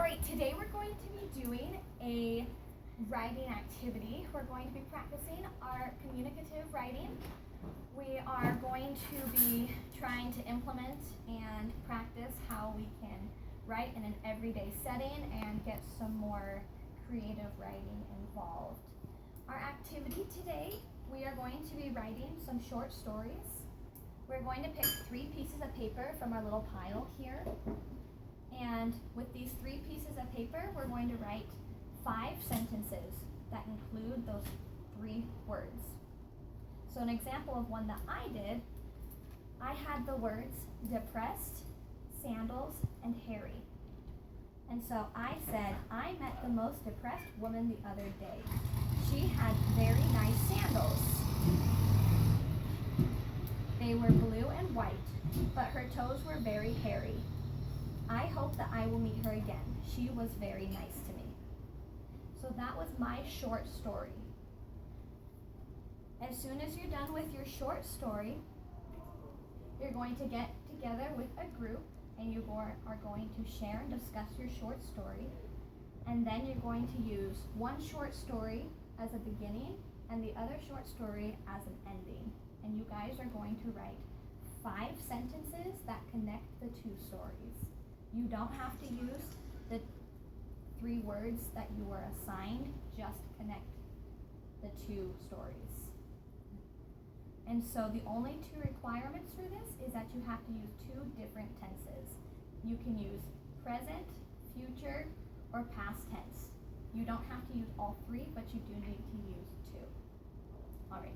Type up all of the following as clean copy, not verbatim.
right, today we're going to be doing a writing activity. We're going to be practicing our communicative writing. We are going to be trying to implement and practice how we can write in an everyday setting and get some more creative writing involved. Our activity today, we are going to be writing some short stories. We're going to pick 3 pieces of paper from our little pile here. And with these 3 pieces of paper, we're going to write 5 sentences that include those 3 words. So an example of one that I did, I had the words depressed, sandals, and hairy. And so I said, I met the most depressed woman the other day. She had very nice sandals. They were blue and white, but her toes were very hairy. I hope that I will meet her again. She was very nice to me. So that was my short story. As soon as you're done with your short story, you're going to get together with a group and you are going to share and discuss your short story. And then you're going to use one short story as a beginning and the other short story as an ending. And you guys are going to write 5 sentences that connect the 2 stories. You don't have to use the 3 words that you were assigned, just connect the 2 stories. And so the only 2 requirements for this is that you have to use 2 different tenses. You can use present, future, or past tense. You don't have to use all 3, but you do need to use 2. All right.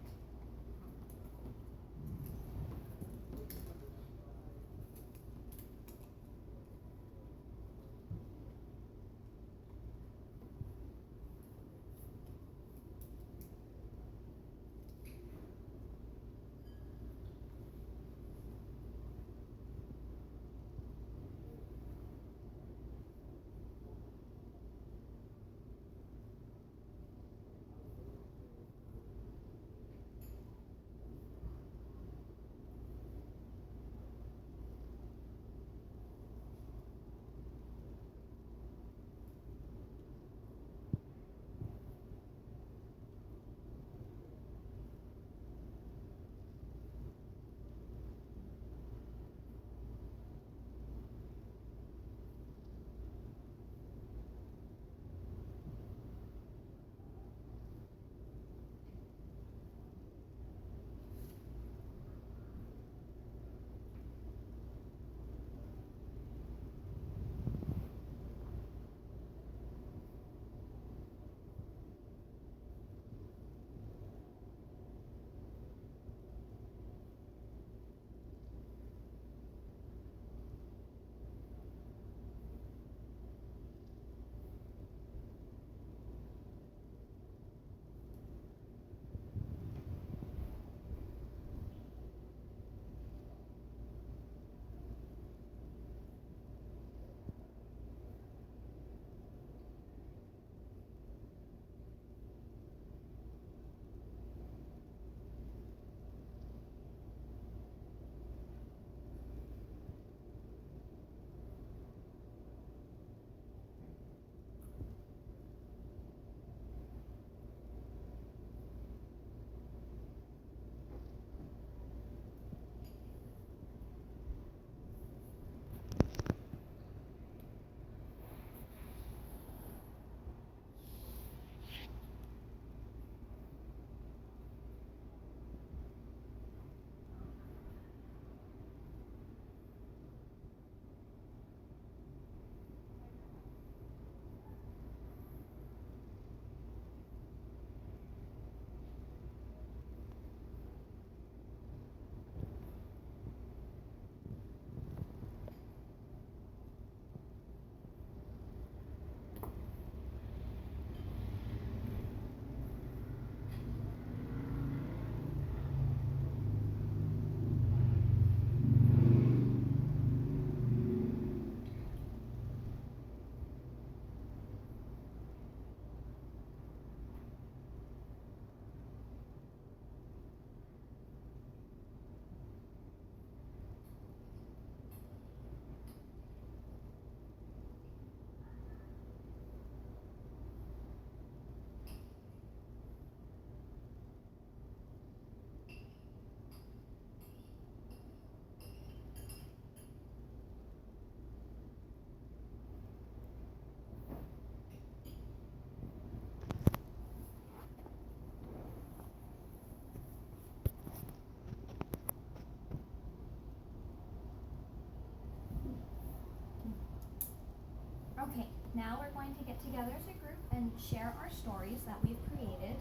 Okay, now we're going to get together as a group and share our stories that we've created.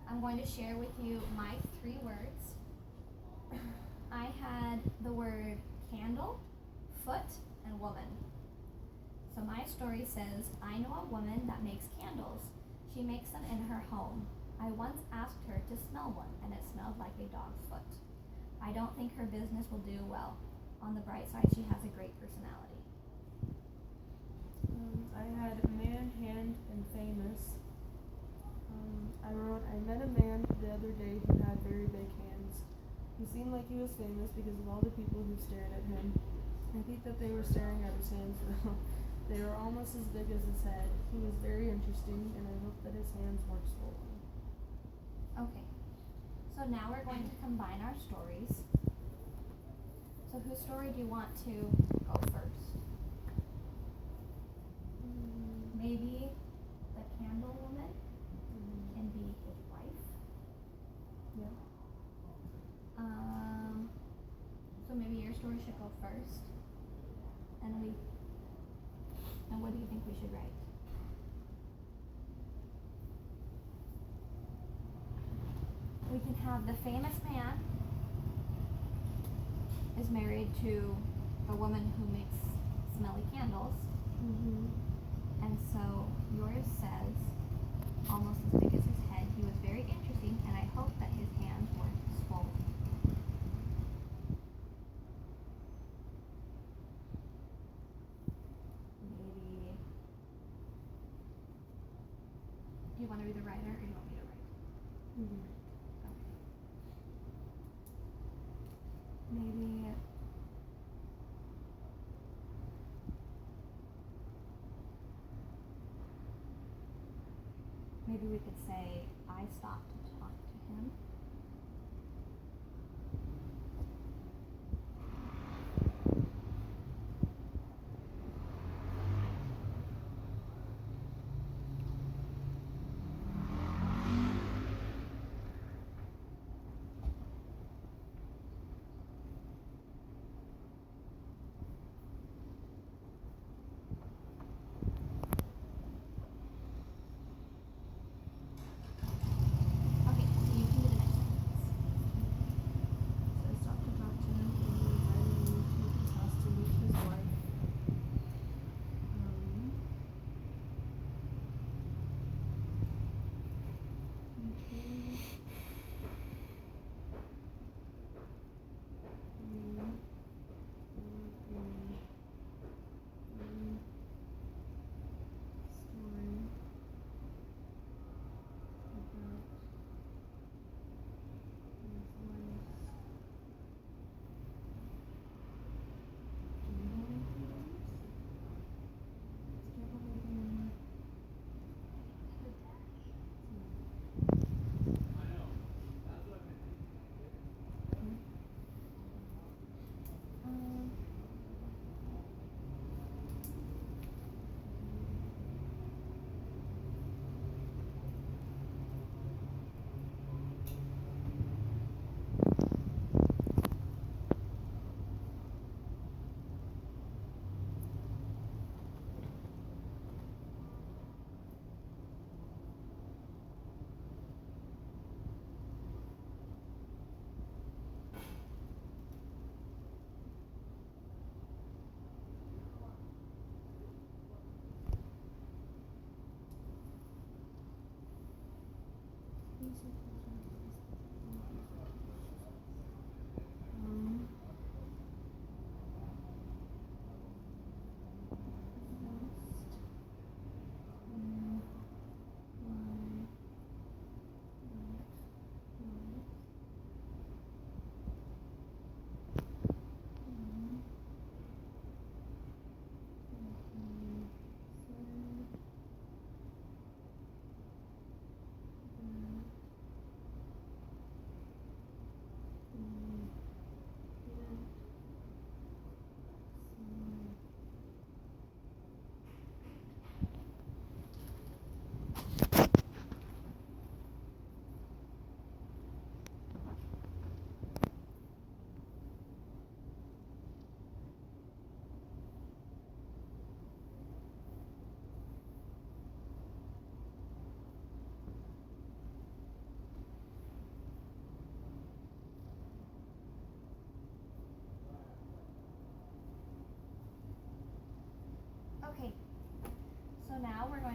I'm going to share with you my 3 words. I had the word candle, foot, and woman. So my story says, I know a woman that makes candles. She makes them in her home. I once asked her to smell one, and it smelled like a dog's foot. I don't think her business will do well. On the bright side, she has a great personality. I had man, hand, and famous. I wrote, I met a man the other day who had very big hands. He seemed like he was famous because of all the people who stared at him. I think that they were staring at his hands though. They were almost as big as his head. He was very interesting, and I hope that his hands weren't swollen. Okay, so now we're going to combine our stories. So whose story do you want to go first? Maybe the candle woman can be his wife. Yeah. So maybe your story should go first. And what do you think we should write? We can have the famous man is married to the woman who makes smelly candles. And so yours says, almost as big as his head, he was very interesting, and I hope that his hands weren't swollen. Maybe, do you want to be the writer, or do you want me to write? Okay. Maybe we could say, I stopped to talk to him. Okay, so you can do the next.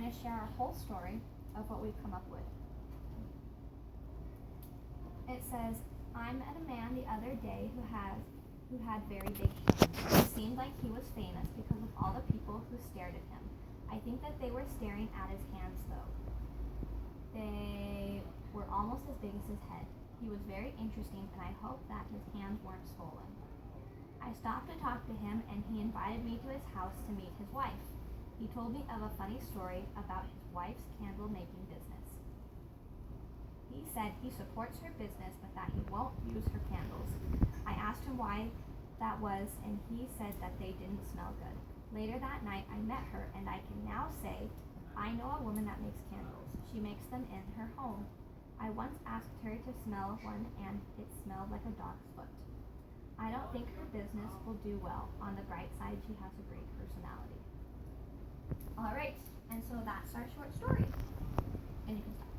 going to share our whole story of what we've come up with. It says, I met a man the other day who had very big hands. He seemed like he was famous because of all the people who stared at him. I think that they were staring at his hands though. They were almost as big as his head. He was very interesting, and I hoped that his hands weren't swollen. I stopped to talk to him, and he invited me to his house to meet his wife. He told me of a funny story about his wife's candle making business. He said he supports her business, but that he won't use her candles. I asked him why that was, and he said that they didn't smell good. Later that night, I met her, and I can now say I know a woman that makes candles. She makes them in her home. I once asked her to smell one, and it smelled like a dog's foot. I don't think her business will do well. On the bright side, she has a great personality. All right, and so that's our short story. And you can stop.